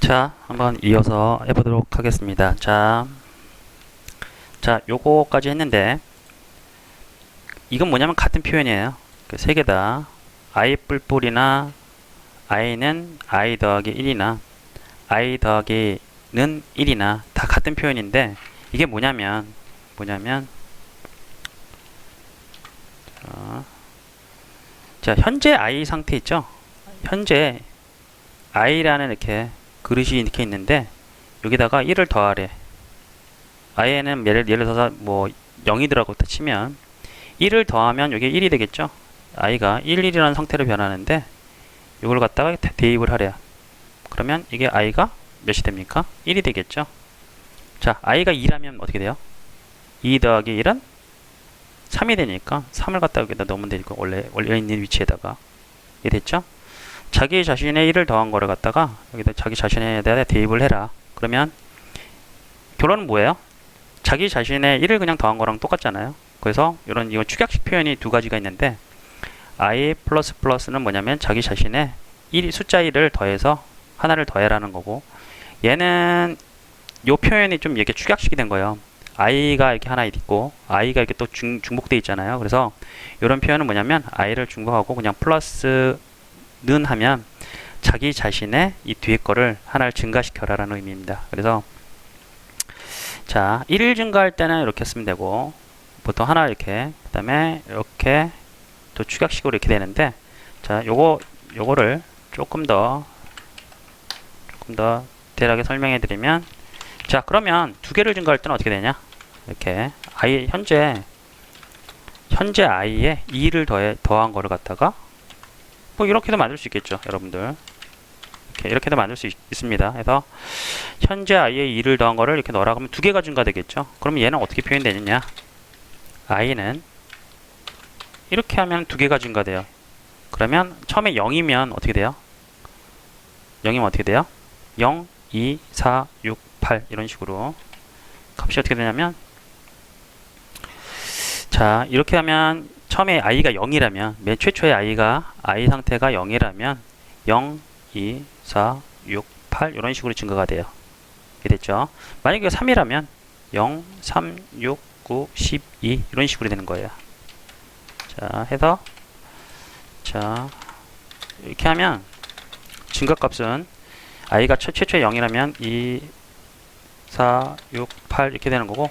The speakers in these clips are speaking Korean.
자, 한번 이어서 해보도록 하겠습니다. 자, 요거까지 했는데, 이건 뭐냐면 같은 표현이에요. 그 세 개 다. i 뿔뿔이나 i는 i 더하기 1이나 i 더하기는 1이나 다 같은 표현인데, 이게 뭐냐면, 자, 현재 i 상태 있죠? 현재 i라는 이렇게 그릇이 이렇게 있는데, 여기다가 1을 더하래. i에는 예를 들어서 뭐 0이더라고 치면 1을 더하면 여기 1이 되겠죠. i가 1이라는 상태로 변하는데 이걸 갖다가 대입을 하래요. 그러면 이게 i가 몇이 됩니까? 1이 되겠죠. 자, i가 2라면 어떻게 돼요? 2 더하기 1은 3이 되니까 3을 갖다가 여기다 넣으면 되니까 원래 있는 위치에다가 이게 됐죠. 자기 자신의 1을 더한 거를 갖다가 여기다 자기 자신에 대해 대입을 해라. 그러면 결론은 뭐예요? 자기 자신의 1을 그냥 더한 거랑 똑같잖아요. 그래서 이거 축약식 표현이 두 가지가 있는데, i 플러스 플러스는 뭐냐면 자기 자신의 숫자 1을 더해서 하나를 더해라는 거고, 얘는 요 표현이 좀 이렇게 축약식이 된 거예요. i가 이렇게 하나 있고 i가 이렇게 또 중복돼 있잖아요. 그래서 이런 표현은 뭐냐면 i를 중복하고 그냥 플러스는 하면 자기 자신의 이 뒤에 거를 하나를 증가시켜라 라는 의미입니다. 그래서 자, 1을 증가할 때는 이렇게 쓰면 되고, 보통 하나 이렇게, 그 다음에 이렇게 또 축약식으로 이렇게 되는데, 자, 요거를 조금 더 대략하게 설명해 드리면, 자, 그러면 두 개를 증가할 때는 어떻게 되냐? 이렇게 현재 i에 2를 더한 거를 갖다가 뭐 이렇게도 만들 수 있겠죠, 여러분들. 이렇게도 만들 수 있습니다. 그래서 현재 i에 2를 더한 거를 이렇게 넣으라 그러면 두 개가 증가되겠죠. 그러면 얘는 어떻게 표현되느냐? i는 이렇게 하면 두 개가 증가돼요. 그러면 처음에 0이면 어떻게 돼요? 0이면 어떻게 돼요? 0, 2, 4, 6, 8 이런 식으로 값이 어떻게 되냐면, 자, 이렇게 하면 처음에 i가 0이라면, 맨 최초의 i 상태가 0이라면 0, 2, 4, 6, 8 이런 식으로 증가가 돼요. 이렇게 됐죠. 만약에 3이라면 0, 3, 6, 9, 12 이런 식으로 되는 거예요. 자, 해서 자, 이렇게 하면 증가값은 i가 최초의 0이라면 2, 4, 6, 8 이렇게 되는 거고,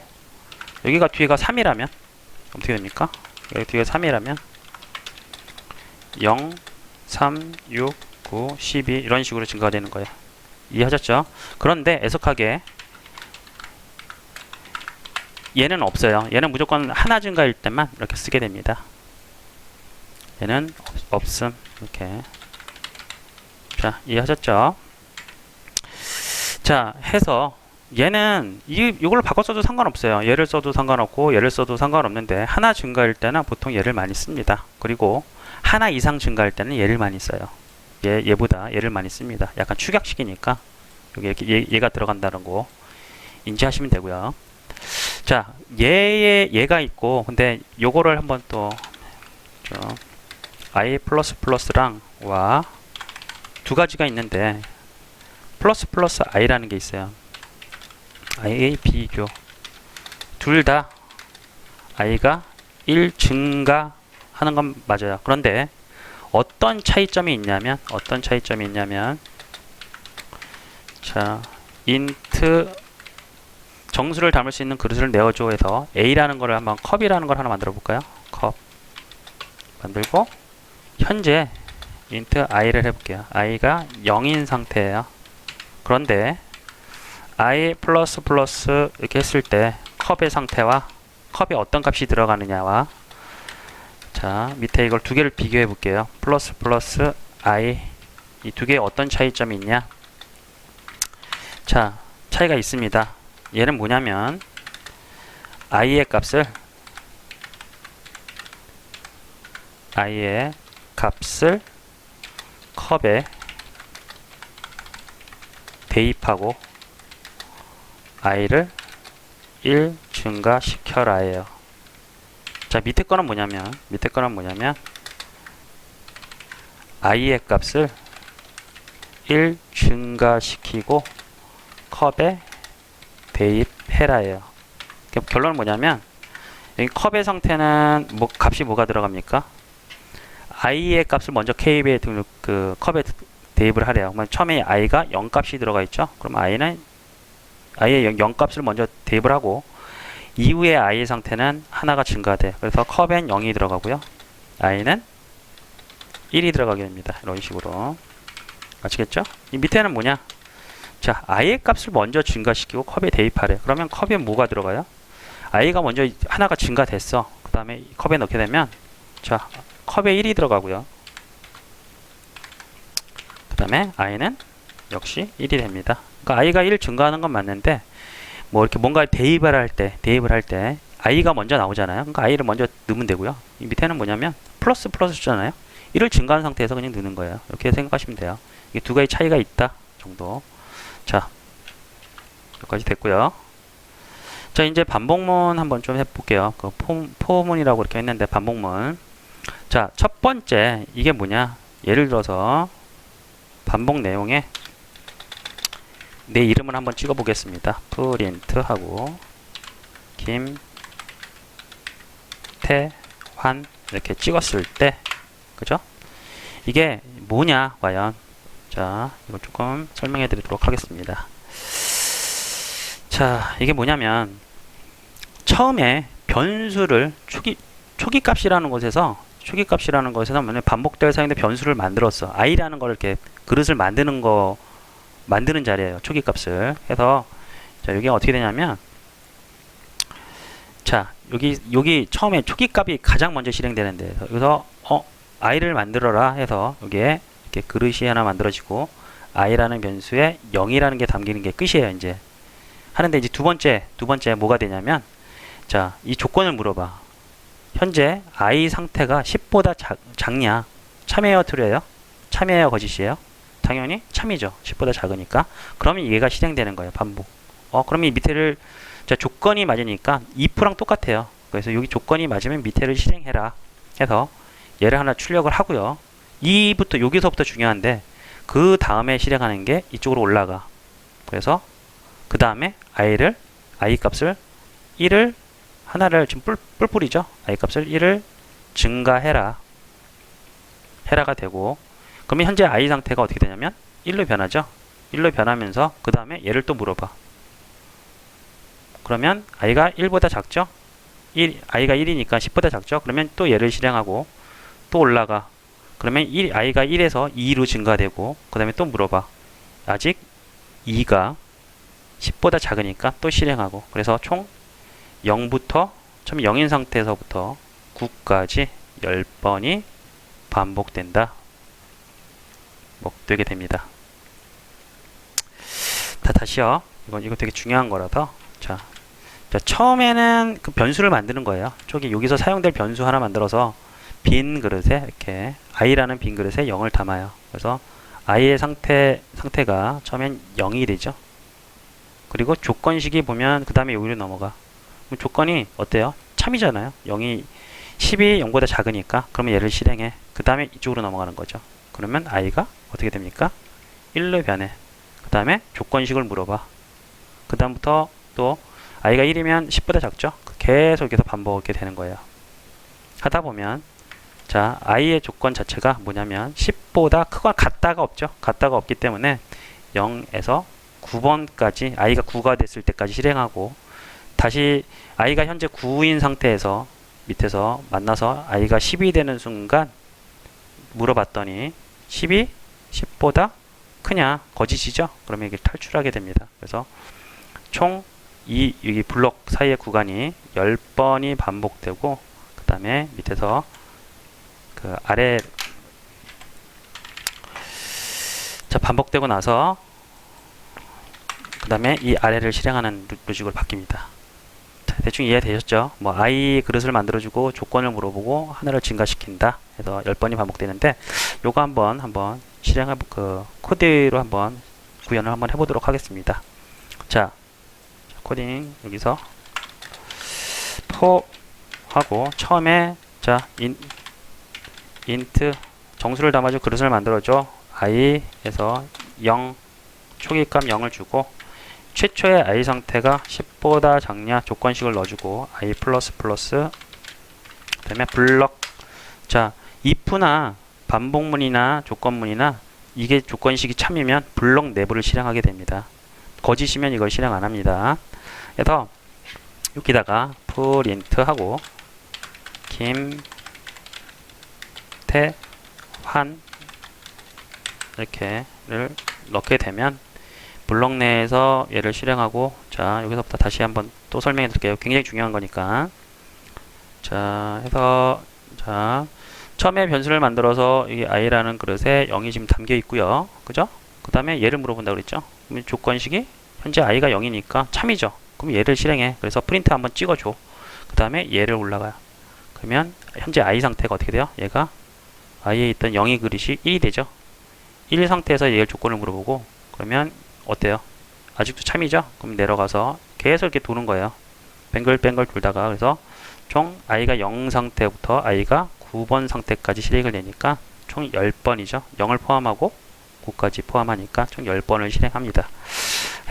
여기가 뒤에가 3이라면 어떻게 됩니까? 여기 뒤에 3이라면 0, 3, 6, 9, 12 이런 식으로 증가가 되는 거예요. 이해하셨죠? 그런데 애석하게 얘는 없어요. 얘는 무조건 하나 증가일 때만 이렇게 쓰게 됩니다. 얘는 없음. 이렇게. 자, 이해하셨죠? 자, 해서 얘는 이걸 바꿔 써도 상관없어요. 얘를 써도 상관없고 얘를 써도 상관없는데, 하나 증가일 때는 보통 얘를 많이 씁니다. 그리고 하나 이상 증가할 때는 얘를 많이 써요. 얘보다 얘를 많이 씁니다. 약간 축약식이니까 여기 이렇게 얘가 들어간다는 거 인지하시면 되고요. 자, 얘가 있고, 근데 요거를 한번 또 i 플러스 플러스랑 와 두 가지가 있는데, 플러스 플러스 i라는 게 있어요. i의 비교. 둘 다 i가 1 증가하는 건 맞아요. 그런데 어떤 차이점이 있냐면, 자, int 정수를 담을 수 있는 그릇을 내어줘 해서 a라는 거를 한번 컵이라는 걸 하나 만들어 볼까요? 컵 만들고, 현재 int i를 해볼게요. i가 0인 상태예요. 그런데 i 플러스 플러스 이렇게 했을 때 컵의 상태와 컵에 어떤 값이 들어가느냐와, 자, 밑에 이걸 두 개를 비교해 볼게요. 플러스 플러스 i, 이 두 개에 어떤 차이점이 있냐? 자, 차이가 있습니다. 얘는 뭐냐면 i의 값을 컵에 대입하고 i를 1 증가시켜라예요. 자, 밑에 거는 뭐냐면 i의 값을 1 증가시키고 컵에 대입해라예요. 결론은 뭐냐면 여기 컵의 상태는 값이 뭐가 들어갑니까? i의 값을 먼저 k에 컵에 대입을 하래요. 그러면 처음에 i가 0 값이 들어가 있죠. 그럼 i의 0 값을 먼저 대입을 하고 이후에 i의 상태는 하나가 증가돼. 그래서 컵엔 0이 들어가고요. i는 1이 들어가게 됩니다. 이런 식으로. 아시겠죠? 이 밑에는 뭐냐? 자, i의 값을 먼저 증가시키고 컵에 대입하래. 그러면 컵에 뭐가 들어가요? i가 먼저 하나가 증가됐어. 그 다음에 컵에 넣게 되면 자, 컵에 1이 들어가고요. 그 다음에 i는 역시 1이 됩니다. 그러니까 i가 1 증가하는 건 맞는데 뭐 이렇게 뭔가 대입을 할 때 i가 먼저 나오잖아요. 그러니까 i를 먼저 넣으면 되고요. 이 밑에는 뭐냐면 플러스잖아요. 1을 증가한 상태에서 그냥 넣는 거예요. 이렇게 생각하시면 돼요. 이게 두 가지 차이가 있다 정도. 자, 여기까지 됐고요. 자, 이제 반복문 한번 좀 해볼게요. 그 포문이라고 이렇게 했는데 반복문. 자, 첫 번째 이게 뭐냐? 예를 들어서 반복 내용에 내 이름을 한번 찍어 보겠습니다. 프린트 하고 김태환 이렇게 찍었을 때 그죠? 이게 뭐냐 과연? 자, 이거 조금 설명해 드리도록 하겠습니다. 자, 이게 뭐냐면 처음에 변수를 초기 값이라는 것에서 만약 반복될 사이인데 변수를 만들었어. i라는 걸 이렇게 그릇을 만드는 자리예요. 초기 값을 해서 자, 여기 어떻게 되냐면 자, 여기 처음에 초기 값이 가장 먼저 실행되는데 여기서 i를 만들어라 해서 여기에 이렇게 그릇이 하나 만들어지고 i라는 변수에 0이라는 게 담기는 게 끝이에요. 이제 하는데 이제 두 번째 뭐가 되냐면 자, 이 조건을 물어봐. 현재 i 상태가 10보다 작냐? 참이에요, 트루예요? 참이에요, 거짓이에요? 당연히 참이죠. 10보다 작으니까. 그러면 얘가 실행되는 거예요. 반복. 그러면 이 밑에를 자, 조건이 맞으니까 if랑 똑같아요. 그래서 여기 조건이 맞으면 밑에를 실행해라 해서 얘를 하나 출력을 하고요. 여기서부터 중요한데 그 다음에 실행하는 게 이쪽으로 올라가. 그래서 그 다음에 i 값을 1을 하나를 지금 뿔뿔이죠. i 값을 1을 증가해라. 해라가 되고 그러면 현재 i 상태가 어떻게 되냐면 1로 변하죠. 1로 변하면서 그 다음에 얘를 또 물어봐. 그러면 i가 1보다 작죠. i가 1이니까 10보다 작죠. 그러면 또 얘를 실행하고 또 올라가. 그러면 i가 1에서 2로 증가되고 그 다음에 또 물어봐. 아직 2가 10보다 작으니까 또 실행하고 그래서 총 0부터 처음에 0인 상태에서부터 9까지 10번이 반복된다. 되게 됩니다. 다시요. 이거 되게 중요한 거라서 자, 처음에는 그 변수를 만드는 거예요. 여기서 사용될 변수 하나 만들어서 빈 그릇에 이렇게 i라는 빈 그릇에 0을 담아요. 그래서 i의 상태가 처음엔 0이 되죠. 그리고 조건식이 보면 그 다음에 여기로 넘어가. 그럼 조건이 어때요? 참이잖아요. 10이 0보다 작으니까 그러면 얘를 실행해. 그 다음에 이쪽으로 넘어가는 거죠. 그러면 i가 어떻게 됩니까? 1로 변해. 그 다음에 조건식을 물어봐. 그 다음부터 또 i가 1이면 10보다 작죠? 계속 여기서 반복하게 되는 거예요. 하다 보면 자, i의 조건 자체가 뭐냐면 10보다 같다가 없죠. 같다가 없기 때문에 0에서 9번까지 i가 9가 됐을 때까지 실행하고 다시 i가 현재 9인 상태에서 밑에서 만나서 i가 10이 되는 순간 물어봤더니 10이 10보다 크냐? 거짓이죠? 그러면 이게 탈출하게 됩니다. 그래서 총 여기 블록 사이의 구간이 10번이 반복되고 그 다음에 밑에서 그 아래 자, 반복되고 나서 그 다음에 이 아래를 실행하는 로직으로 바뀝니다. 자, 대충 이해되셨죠? i 그릇을 만들어주고 조건을 물어보고 하나를 증가시킨다 해서 10번이 반복되는데 요거 한번 코드로 한번 구현을 한번 해보도록 하겠습니다. 자, 코딩 여기서 for 하고 처음에 자 int 정수를 담아줘 그릇을 만들어줘 i에서 0, 초기값 0을 주고 최초의 i 상태가 10보다 작냐 조건식을 넣어주고 i 플러스 플러스 그다음에 블럭. 자, if나 반복문이나 조건문이나 이게 조건식이 참이면 블럭 내부를 실행하게 됩니다. 거짓이면 이걸 실행 안 합니다. 그래서 여기다가 프린트 하고 김태환 이렇게를 넣게 되면 블럭 내에서 얘를 실행하고, 자, 여기서부터 다시 한번 또 설명해 드릴게요. 굉장히 중요한 거니까. 자, 해서, 자, 처음에 변수를 만들어서 이 i라는 그릇에 0이 지금 담겨 있고요. 그죠? 그 다음에 얘를 물어본다고 그랬죠? 그럼 조건식이 현재 i가 0이니까 참이죠. 그럼 얘를 실행해. 그래서 프린트 한번 찍어줘. 그 다음에 얘를 올라가요. 그러면 현재 i 상태가 어떻게 돼요? 얘가 i에 있던 0이 그릇이 1이 되죠. 1 상태에서 얘를 조건을 물어보고, 그러면 어때요? 아직도 참이죠? 그럼 내려가서 계속 이렇게 도는 거예요. 뱅글뱅글 돌다가. 그래서 총 i가 0 상태부터 i가 9번 상태까지 실행을 내니까 총 10번이죠. 0을 포함하고 9까지 포함하니까 총 10번을 실행합니다.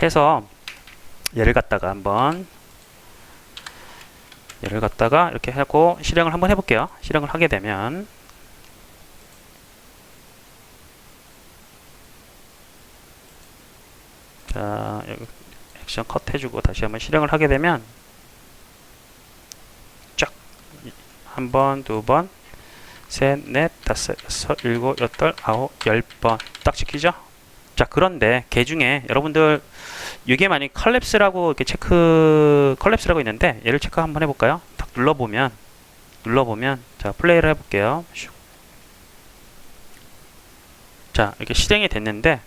해서 얘를 갖다가 이렇게 하고 실행을 한번 해볼게요. 실행을 하게 되면, 자, 여기 액션 컷 해주고 다시 한번 실행을 하게 되면 쫙 한 번, 두 번, 셋, 넷, 다섯, 여섯, 일곱, 여덟, 아홉, 10번 딱 찍히죠? 자, 그런데 걔 중에 여러분들 이게 만약 컬랩스라고 이렇게 컬랩스라고 있는데 얘를 체크 한번 해볼까요? 딱 눌러보면 자, 플레이를 해볼게요. 자, 이렇게 실행이 됐는데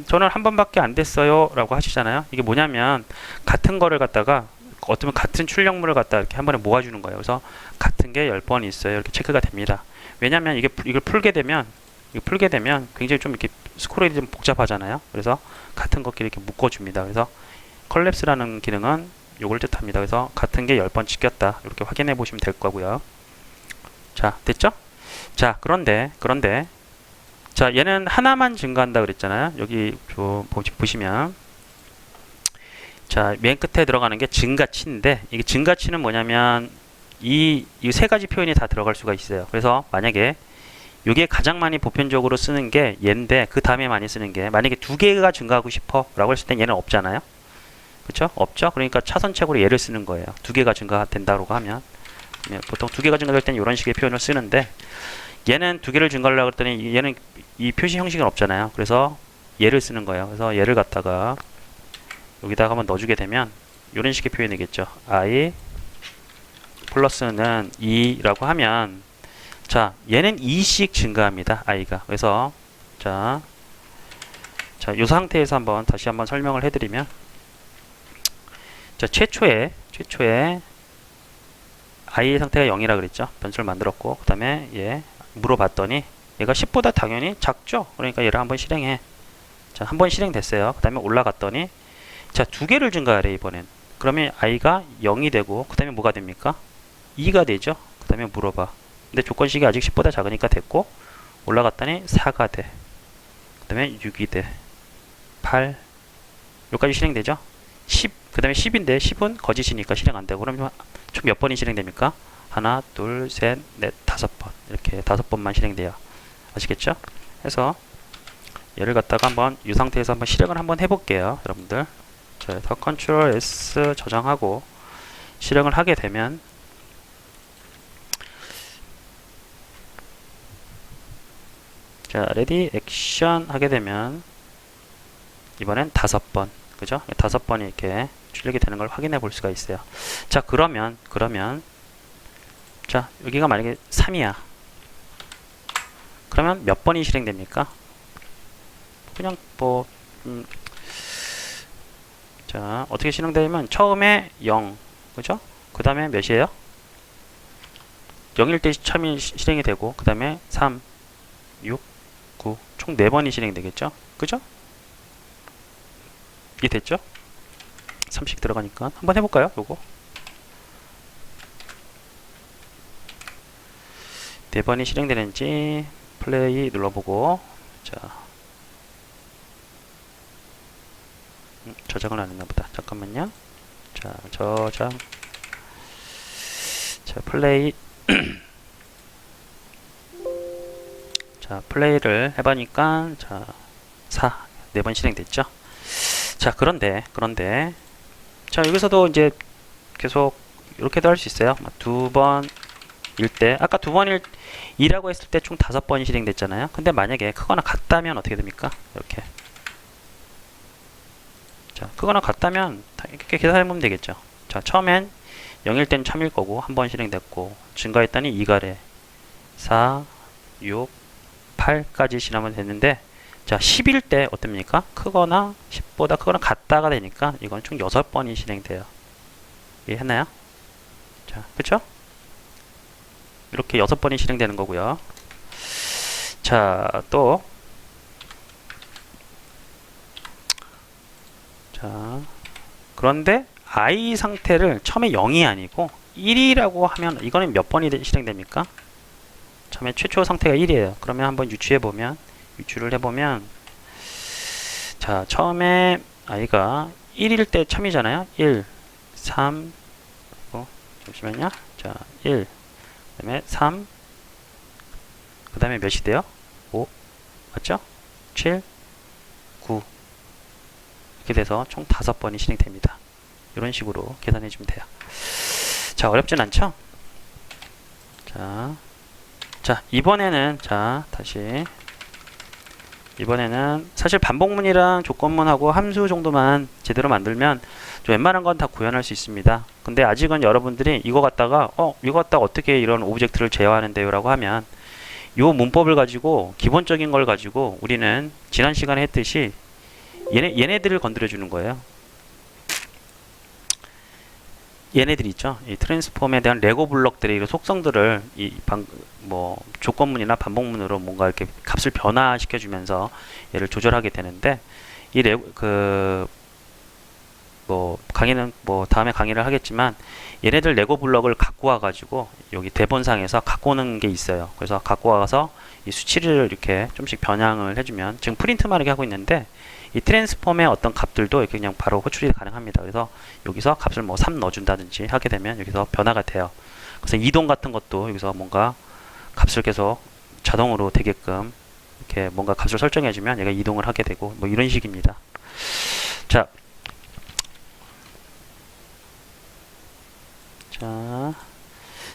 저는 한 번밖에 안 됐어요 라고 하시잖아요. 이게 뭐냐면 같은 거를 갖다가 어쩌면 같은 출력물을 갖다 이렇게 한 번에 모아주는 거예요. 그래서 같은 게 10번 있어요. 이렇게 체크가 됩니다. 왜냐면 이걸 풀게 되면 굉장히 좀 이렇게 스크롤이 좀 복잡하잖아요. 그래서 같은 것끼리 이렇게 묶어줍니다. 그래서 컬랩스라는 기능은 요걸 뜻합니다. 그래서 같은 게 10번 찍혔다. 이렇게 확인해 보시면 될 거고요. 자, 됐죠? 자, 그런데 자, 얘는 하나만 증가한다 그랬잖아요. 여기 보시면, 자, 맨 끝에 들어가는 게 증가치인데, 이게 증가치는 뭐냐면 이 세 가지 표현이 다 들어갈 수가 있어요. 그래서 만약에 이게 가장 많이 보편적으로 쓰는 게 얘인데, 그 다음에 많이 쓰는 게, 만약에 두 개가 증가하고 싶어 라고 했을 땐 얘는 없잖아요. 그쵸? 없죠? 그러니까 차선책으로 얘를 쓰는 거예요. 두 개가 증가된다고 하면. 보통 두 개가 증가될 때는 이런 식의 표현을 쓰는데, 얘는 두 개를 증가하려고 했더니 얘는 이 표시 형식은 없잖아요. 그래서 얘를 쓰는 거예요. 그래서 얘를 갖다가 여기다가 한번 넣어주게 되면 이런 식의 표현이겠죠. i 플러스는 2라고 하면, 자, 얘는 2씩 증가합니다. i가. 그래서 자, 이 상태에서 다시 한번 설명을 해드리면, 자, 최초에 i 상태가 0이라 그랬죠. 변수를 만들었고, 그 다음에 얘 물어봤더니 얘가 10보다 당연히 작죠. 그러니까 얘를 한번 실행해. 자, 한 번 실행됐어요. 그 다음에 올라갔더니, 자, 두 개를 증가하래 이번엔. 그러면 i가 0이 되고, 그 다음에 뭐가 됩니까? 2가 되죠. 그 다음에 물어봐. 근데 조건식이 아직 10보다 작으니까 됐고, 올라갔더니 4가 돼. 그 다음에 6이 돼. 8, 여기까지 실행되죠. 10, 그 다음에 10인데 10은 거짓이니까 실행 안 되고, 그러면 총 몇 번이 실행됩니까? 하나, 둘, 셋, 넷, 5번. 이렇게 5번만 실행돼요. 아시겠죠? 해서 얘를 갖다가 이 상태에서 한번 실행을 한번 해볼게요. 여러분들. 자, 더 컨트롤 S 저장하고 실행을 하게 되면, 자, 레디 액션 하게 되면 이번엔 5번. 그죠? 5번이 이렇게 출력이 되는 걸 확인해 볼 수가 있어요. 자, 그러면 자, 여기가 만약에 3이야. 그러면 몇 번이 실행됩니까? 그냥 자, 어떻게 실행되냐면 처음에 0, 그죠? 그 다음에 몇이에요? 0일 때 처음에 실행이 되고, 그 다음에 3, 6, 9, 총 4번이 실행되겠죠? 그죠? 이게 됐죠? 3씩 들어가니까 한번 해볼까요? 요거 4번이 실행되는지 플레이 눌러보고, 자, 저장을 안 했나 보다. 잠깐만요. 자, 저장. 자, 플레이. 자, 플레이를 해보니까, 자, 4번 실행됐죠. 자, 그런데, 자, 여기서도 이제 계속 이렇게도 할 수 있어요. 2번일 때, 아까 2번이라고 했을 때 총 5번이 실행됐잖아요. 근데 만약에 크거나 같다면 어떻게 됩니까? 이렇게. 자, 크거나 같다면 이렇게 계산해보면 되겠죠. 자, 처음엔 0일 때는 참일 거고, 한 번 실행됐고, 증가했더니 2가래, 4, 6, 8까지 지나면 됐는데, 자, 10일 때 어떻습니까? 크거나 10보다 크거나 같다가 되니까 이건 총 6번이 실행돼요. 이해했나요? 자, 그쵸? 이렇게 6번이 실행되는 거고요. 자, 또 자, 그런데 I 상태를 처음에 0이 아니고 1이라고 하면 이거는 몇 번이 실행됩니까? 처음에 최초 상태가 1이에요. 그러면 한번 유추를 해보면 자, 처음에 i가 1일 때 참이잖아요. 1, 3, 잠시만요. 자, 1, 그 다음에 3, 그 다음에 몇이 돼요? 5, 맞죠? 7, 9 이렇게 돼서 총 5번이 실행됩니다. 이런 식으로 계산해 주면 돼요. 자, 어렵진 않죠? 자, 이번에는 이번에는 사실 반복문이랑 조건문하고 함수 정도만 제대로 만들면 좀 웬만한 건 다 구현할 수 있습니다. 근데 아직은 여러분들이 이거 갖다가 어떻게 이런 오브젝트를 제어하는데요 라고 하면 요 문법을 가지고 기본적인 걸 가지고 우리는 지난 시간에 했듯이 얘네들을 건드려 주는 거예요. 얘네들 있죠. 이 트랜스폼에 대한 레고 블록들의 이런 속성들을 조건문이나 반복문으로 뭔가 이렇게 값을 변화시켜 주면서 얘를 조절하게 되는데 이 강의는 다음에 강의를 하겠지만 얘네들 레고 블록을 갖고 와 가지고 여기 대본상에서 갖고 오는 게 있어요. 그래서 갖고 와서 이 수치를 이렇게 좀씩 변형을 해주면 지금 프린트만 이렇게 하고 있는데 이 트랜스폼의 어떤 값들도 이렇게 그냥 바로 호출이 가능합니다. 그래서 여기서 값을 3 넣어준다든지 하게 되면 여기서 변화가 돼요. 그래서 이동 같은 것도 여기서 뭔가 값을 계속 자동으로 되게끔 이렇게 뭔가 값을 설정해주면 얘가 이동을 하게 되고 이런 식입니다. 자,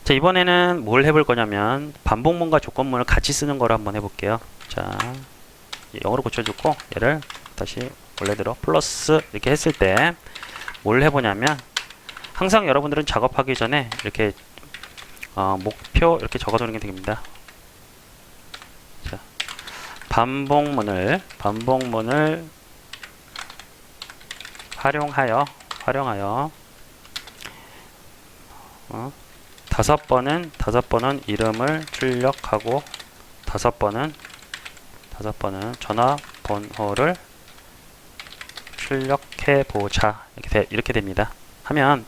이번에는 뭘 해볼 거냐면 반복문과 조건문을 같이 쓰는 거를 한번 해볼게요. 자, 영어로 고쳐주고 얘를 다시 원래대로 플러스 이렇게 했을 때 뭘 해보냐면 항상 여러분들은 작업하기 전에 이렇게 목표 이렇게 적어두는 게 됩니다. 자, 반복문을 활용하여 5번은 이름을 출력하고 5번은 전화번호를 출력해보자. 이렇게 됩니다. 하면,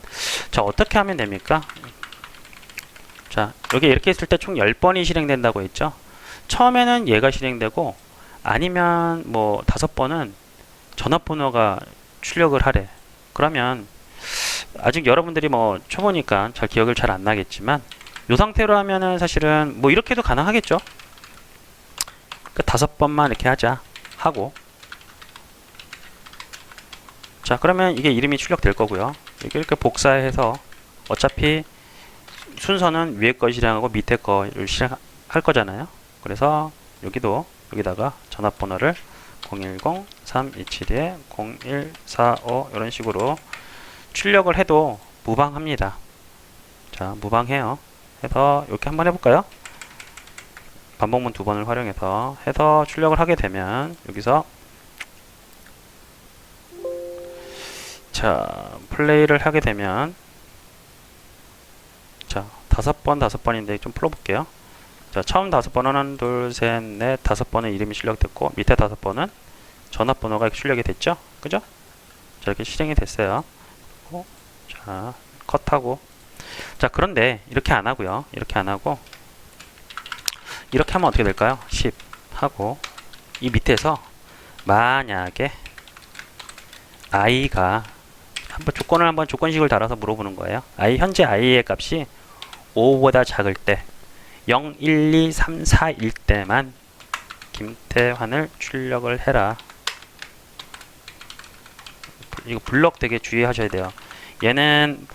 자, 어떻게 하면 됩니까? 자, 여기 이렇게 했을 때 총 10번이 실행된다고 했죠? 처음에는 얘가 실행되고, 아니면 5번은 전화번호가 출력을 하래. 그러면, 아직 여러분들이 초보니까 잘 기억을 잘 안 나겠지만, 이 상태로 하면은 사실은 이렇게도 가능하겠죠? 그 5번만 이렇게 하자. 하고, 자, 그러면 이게 이름이 출력될 거고요. 이렇게 복사해서 어차피 순서는 위에 거 실행하고 밑에 거를 실행할 거잖아요. 그래서 여기다가 전화번호를 010-3272-0145 이런 식으로 출력을 해도 무방합니다. 자, 무방해요. 해서 이렇게 한번 해볼까요? 반복문 2번을 활용해서 출력을 하게 되면 여기서 자, 플레이를 하게 되면 자, 5번인데 좀 풀어볼게요. 자, 처음 5번은 1, 2, 3, 4, 5번의 이름이 출력됐고 밑에 5번은 전화번호가 출력이 됐죠? 그죠? 자, 이렇게 실행이 됐어요. 자, 컷하고 자, 그런데 이렇게 안 하고요. 이렇게 하면 어떻게 될까요? 10 하고 이 밑에서 만약에 i가 한번 조건식을 달아서 물어보는 거예요. 현재 i의 값이 5보다 작을 때 0, 1, 2, 3, 4일 때만 김태환을 출력을 해라. 이거 블럭 되게 주의하셔야 돼요. 얘는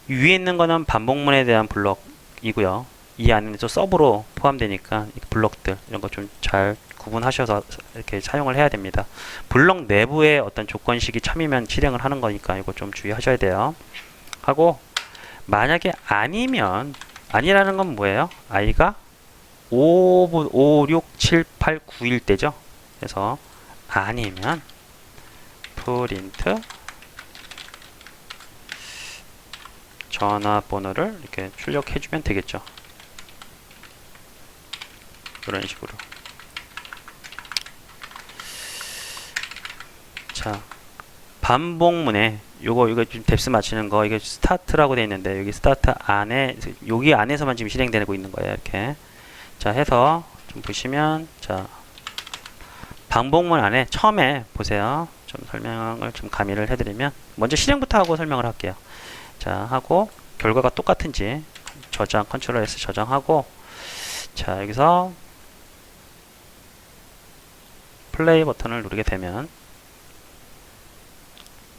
위에 있는 거는 반복문에 대한 블럭이고요. 이 안에는 또 서브로 포함되니까 블럭들 이런 거 좀 잘 구분하셔서 이렇게 사용을 해야 됩니다. 블럭 내부에 어떤 조건식이 참이면 실행을 하는 거니까 이거 좀 주의하셔야 돼요. 하고 만약에 아니라는 건 뭐예요? i가 5, 6, 7, 8, 9일 때죠. 그래서 아니면 프린트 전화번호를 이렇게 출력해주면 되겠죠. 이런 식으로. 자, 반복문에 이거 지금 뎁스 맞추는 거 이게 스타트라고 되어 있는데 여기 스타트 안에 여기 안에서만 지금 실행되고 있는 거예요. 이렇게. 자, 해서 좀 보시면 자, 반복문 안에 처음에 보세요. 좀 설명을 좀 가미를 해드리면 먼저 실행부터 하고 설명을 할게요. 자, 하고 결과가 똑같은지 저장 컨트롤 S 저장하고 자, 여기서 플레이 버튼을 누르게 되면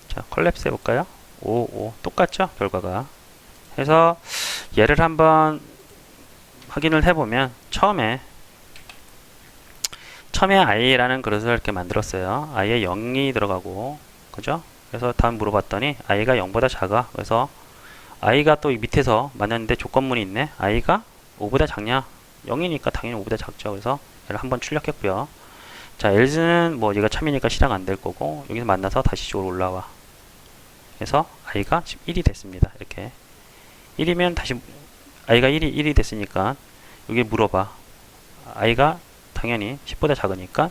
자, 컬랩스 해볼까요? 5 똑같죠? 결과가. 해서 얘를 한번 확인을 해보면 처음에 i라는 그릇을 이렇게 만들었어요. i에 0이 들어가고 그죠? 그래서 다음 물어봤더니 i가 0보다 작아. 그래서 i가 또 밑에서 맞았는데 조건문이 있네. i가 5보다 작냐? 0이니까 당연히 5보다 작죠. 그래서 얘를 한번 출력했고요. 자, else는 뭐 얘가 참이니까 실행 안 될 거고 여기서 만나서 다시 이쪽으로 올라와. 그래서 i가 지금 1이 됐습니다. 이렇게 1이면 다시 i가 1이 됐으니까 여기 물어봐. i가 당연히 10보다 작으니까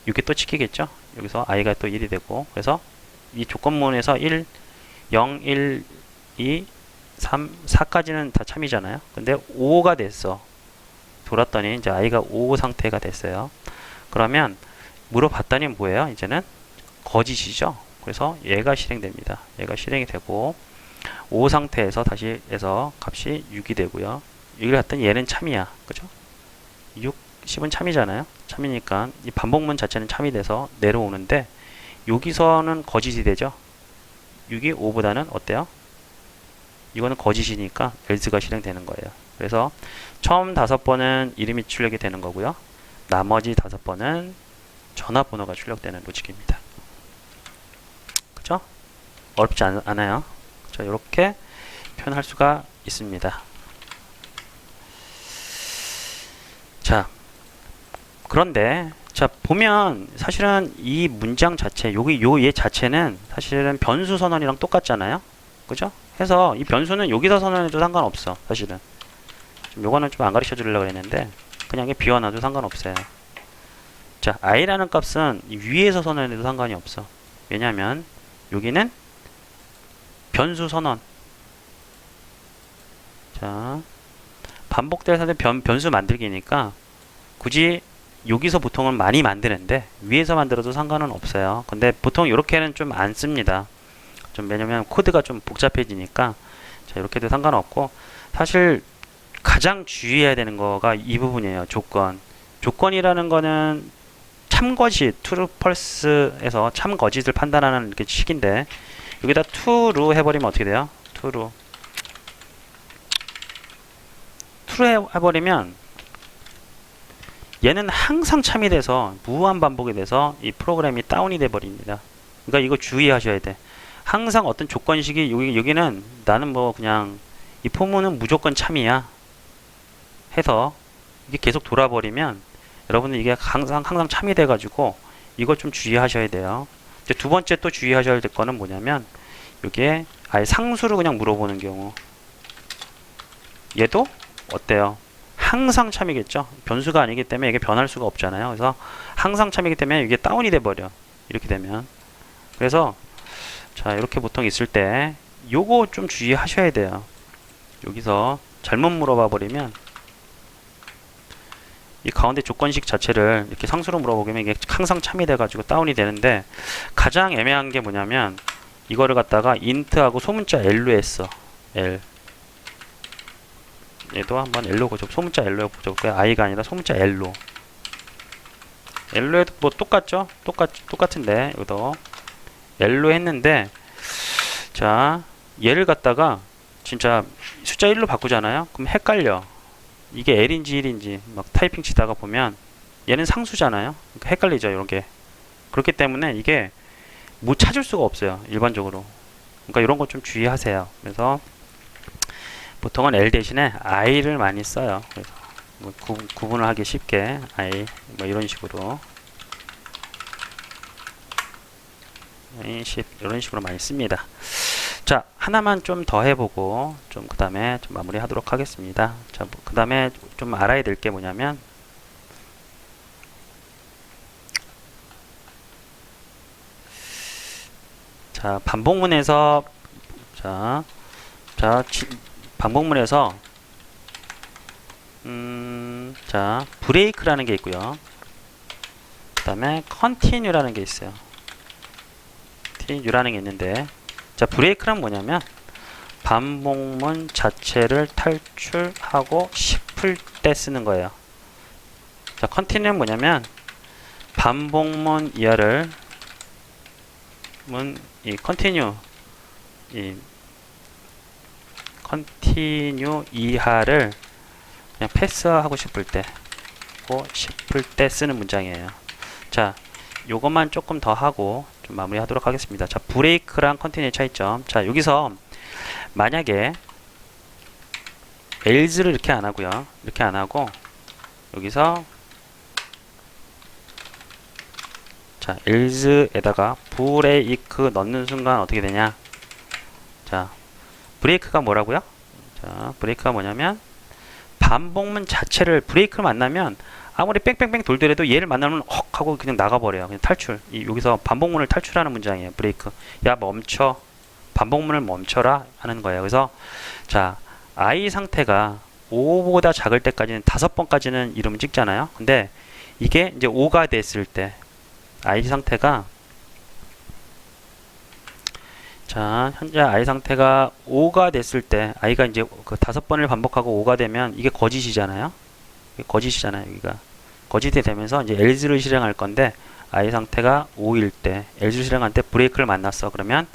6이 또 찍히겠죠. 여기서 i가 또 1이 되고 그래서 이 조건문에서 1, 0, 1, 2, 3, 4까지는 다 참이잖아요. 근데 5가 됐어. 돌았더니 이제 i가 5 상태가 됐어요. 그러면 물어봤더니 뭐예요? 이제는 거짓이죠. 그래서 얘가 실행됩니다. 얘가 실행이 되고 5 상태에서 다시 해서 값이 6이 되고요. 6을 했더니 얘는 참이야. 그죠? 6, 10은 참이잖아요. 참이니까 이 반복문 자체는 참이 돼서 내려오는데 여기서는 거짓이 되죠. 6이 5보다는 어때요? 이거는 거짓이니까 else가 실행되는 거예요. 그래서 처음 5번은 이름이 출력이 되는 거고요. 나머지 5번은 전화번호가 출력되는 로직입니다. 그죠? 어렵지 않아요. 자, 이렇게 표현할 수가 있습니다. 자, 그런데 자, 보면 사실은 이 문장 자체, 얘 자체는 사실은 변수 선언이랑 똑같잖아요. 그죠? 해서 이 변수는 여기서 선언해도 상관없어. 사실은. 요거는 좀 안 가르쳐 주려고 했는데 그냥 비워놔도 상관없어요. 자, i라는 값은 위에서 선언해도 상관이 없어. 왜냐면 여기는 변수 선언. 자, 반복돼서 변수 만들기니까 굳이 여기서 보통은 많이 만드는데 위에서 만들어도 상관은 없어요. 근데 보통 이렇게는 좀 안 씁니다. 좀 왜냐면 코드가 좀 복잡해지니까 자, 이렇게도 상관없고 사실 가장 주의해야 되는 거가 이 부분이에요. 조건이라는 거는 참거짓, true, false에서 참거짓을 판단하는 이렇게 식인데 여기다 true 해버리면 어떻게 돼요? true 해버리면 얘는 항상 참이 돼서 무한 반복이 돼서 이 프로그램이 다운이 돼 버립니다. 그러니까 이거 주의하셔야 돼. 항상 어떤 조건식이 여기는 나는 뭐 그냥 이 포문은 무조건 참이야 해서 이게 계속 돌아버리면 여러분들 이게 항상 참이 돼 가지고 이거 좀 주의하셔야 돼요. 이제 두 번째 또 주의하셔야 될 거는 뭐냐면 여기에 아예 상수를 그냥 물어보는 경우 얘도 어때요? 항상 참이겠죠. 변수가 아니기 때문에 이게 변할 수가 없잖아요. 그래서 항상 참이기 때문에 이게 다운이 돼 버려. 이렇게 되면. 그래서 자, 이렇게 보통 있을 때 요거 좀 주의하셔야 돼요. 여기서 잘못 물어봐 버리면 이 가운데 조건식 자체를 이렇게 상수로 물어보면 이게 항상 참이 돼가지고 다운이 되는데, 가장 애매한 게 뭐냐면 이거를 갖다가 int하고 소문자 L로 했어. L. 얘도 한번 L로 보죠. 소문자 L로 보죠. I가 아니라 소문자 L로. L로 해도 뭐 똑같죠? 똑같은데, 이것도 L로 했는데, 자, 얘를 갖다가 진짜 숫자 1로 바꾸잖아요? 그럼 헷갈려. 이게 L인지 1인지 막 타이핑 치다가 보면 얘는 상수잖아요? 그러니까 헷갈리죠, 이런 게. 그렇기 때문에 이게 못 찾을 수가 없어요, 일반적으로. 그러니까 이런 거 좀 주의하세요. 그래서 보통은 L 대신에 I를 많이 써요. 그래서 뭐 구분을 하기 쉽게 I 뭐 이런 식으로 이런 식으로 많이 씁니다. 자, 하나만 좀 더 해보고 좀 그 다음에 좀 마무리 하도록 하겠습니다. 자, 그 다음에 좀 알아야 될 게 뭐냐면, 자, 반복문에서 반복문에서 자, 브레이크라는 게 있고요. 그 다음에 컨티뉴라는 게 있어요. 컨티뉴라는 게 있는데, 자, 브레이크란 뭐냐면 반복문 자체를 탈출하고 싶을 때 쓰는 거예요. 자, 컨티뉴는 뭐냐면 반복문 이하를 컨티뉴 이하를 그냥 패스하고 싶을 때 쓰는 문장이에요. 자, 요것만 조금 더 하고 좀 마무리 하도록 하겠습니다. 자, 브레이크랑 컨티뉴의 차이점. 자, 여기서 만약에 else를 이렇게 안 하고요. 이렇게 안 하고 여기서 자, else에다가 브레이크 넣는 순간 어떻게 되냐? 자, 브레이크가 뭐라고요? 자, 브레이크가 뭐냐면 반복문 자체를 브레이크를 만나면 아무리 뺑뺑뺑 돌더라도 얘를 만나면 헉 하고 그냥 나가버려요. 그냥 탈출. 여기서 반복문을 탈출하는 문장이에요. 브레이크. 야, 멈춰. 반복문을 멈춰라 하는 거예요. 그래서 자, I 상태가 5보다 작을 때까지는 5번까지는 이름을 찍잖아요. 근데 이게 이제 5가 됐을 때 I 상태가, 자, 현재 I 상태가 5가 됐을 때, I가 이제 그 5번을 반복하고 5가 되면 이게 거짓이잖아요. 여기가 거짓이 되면서 이제 else를 실행할 건데, I 상태가 5일 때 else를 실행할 때 브레이크를 만났어. 그러면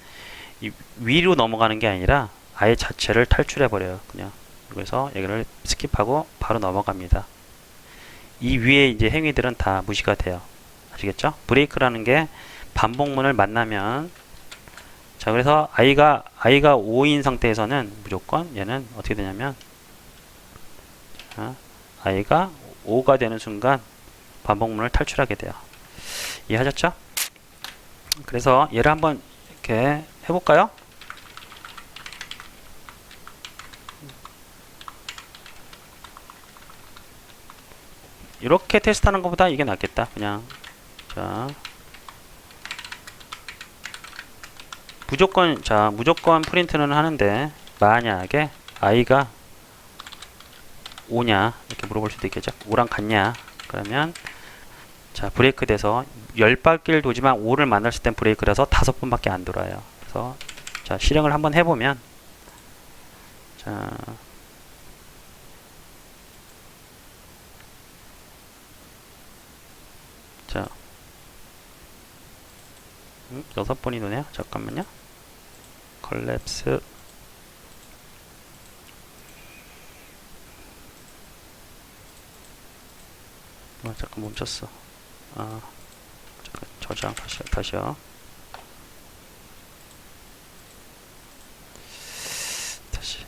이 위로 넘어가는 게 아니라 아예 자체를 탈출해 버려요. 그냥 그래서 여기를 스킵하고 바로 넘어갑니다. 이 위에 이제 행위들은 다 무시가 돼요. 아시겠죠? 브레이크라는 게 반복문을 만나면, 자, 그래서 I가 5인 상태에서는 무조건 얘는 어떻게 되냐면, 자, I가 5가 되는 순간 반복문을 탈출하게 돼요. 이해하셨죠? 그래서 얘를 한번 이렇게 해볼까요? 이렇게 테스트하는 것보다 이게 낫겠다. 그냥 자, 무조건 프린트는 하는데 만약에 I가 5냐 이렇게 물어볼 수도 있겠죠. 5랑 같냐? 그러면 자, 브레이크 돼서 10바퀴를 도지만 5를 만났을 땐 브레이크라서 5번밖에 안 돌아요. 그래서 자, 실행을 한번 해보면, 자, 자, 6번이 도네요. 잠깐만요. 컬랩스. 잠깐 멈췄어. 잠깐 저장 다시요. 다시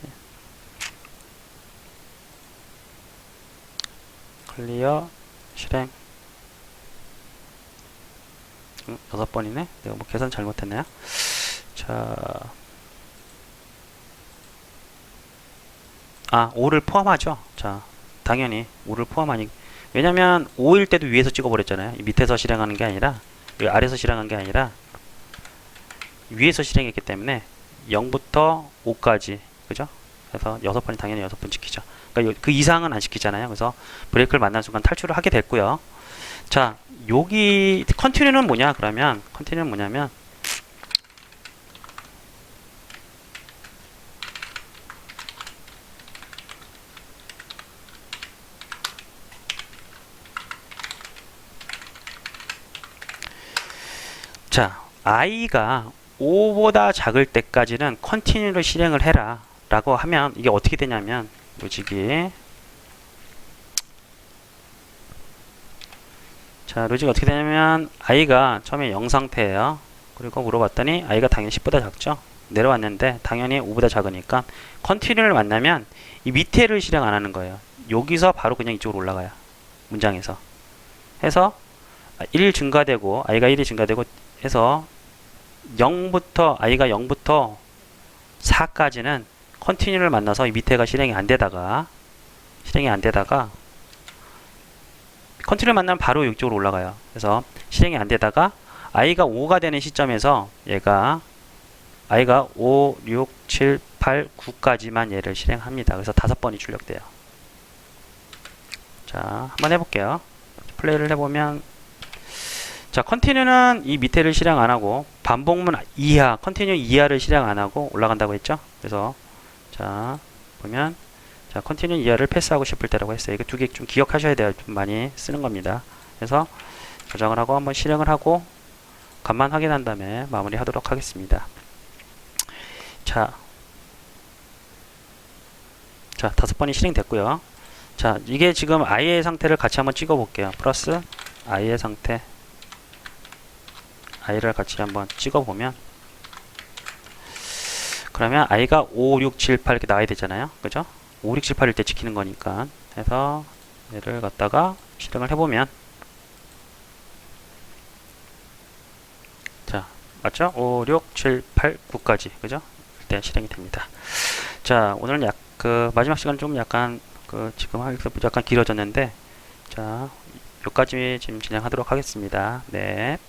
클리어 실행. 6번이네. 내가 뭐 계산 잘못했나요? 자, 5를 포함하죠. 자, 당연히 5를 포함하니, 왜냐면 5일 때도 위에서 찍어버렸잖아요. 밑에서 실행하는 게 아니라, 아래에서 실행한 게 아니라 위에서 실행했기 때문에 0부터 5까지, 그죠? 그래서 6번이 당연히 6번 찍히죠. 그러니까 그 이상은 안 시키잖아요. 그래서 브레이크를 만난 순간 탈출을 하게 됐고요. 자, 여기 컨티뉴는 뭐냐? 그러면 컨티뉴는 뭐냐면 자, i가 5보다 작을 때까지는 컨티뉴를 실행을 해라 라고 하면 이게 어떻게 되냐면 로직이 자, 로직이 어떻게 되냐면 i가 처음에 0 상태예요. 그리고 물어봤더니 i가 당연히 10보다 작죠. 내려왔는데 당연히 5보다 작으니까 컨티뉴를 만나면 이 밑에를 실행 안 하는 거예요. 여기서 바로 그냥 이쪽으로 올라가요. 문장에서 해서 1 증가되고 i가 1이 증가되고 해서 0부터 i가 0부터 4까지는 컨티뉴를 만나서 이 밑에가 실행이 안 되다가 컨티뉴를 만나면 바로 이쪽으로 올라가요. 그래서 실행이 안 되다가 i가 5가 되는 시점에서 얘가 i가 5, 6, 7, 8, 9까지만 얘를 실행합니다. 그래서 5번이 출력돼요. 자, 한번 해볼게요. 플레이를 해보면 자, 컨티뉴는 이 밑에를 실행 안 하고 반복문 이하, 컨티뉴 이하를 실행 안 하고 올라간다고 했죠. 그래서 자, 보면 자, 컨티뉴 이하를 패스하고 싶을 때라고 했어요. 이거 두 개 좀 기억하셔야 돼요. 좀 많이 쓰는 겁니다. 그래서 저장을 하고 한번 실행을 하고 값만 확인한 다음에 마무리하도록 하겠습니다. 자, 5번이 실행됐고요. 자, 이게 지금 i의 상태를 같이 한번 찍어 볼게요. 플러스 i의 상태 i를 같이 한번 찍어 보면 그러면 i가 5, 6, 7, 8 이렇게 나와야 되잖아요. 그죠? 5, 6, 7, 8일 때 지키는 거니까 해서 얘를 갖다가 실행을 해보면 자, 맞죠? 5, 6, 7, 8, 9까지 그죠? 이때 실행이 됩니다. 자, 오늘은 마지막 시간 좀 약간 지금 약간 길어졌는데 자, 여기까지 지금 진행하도록 하겠습니다. 네.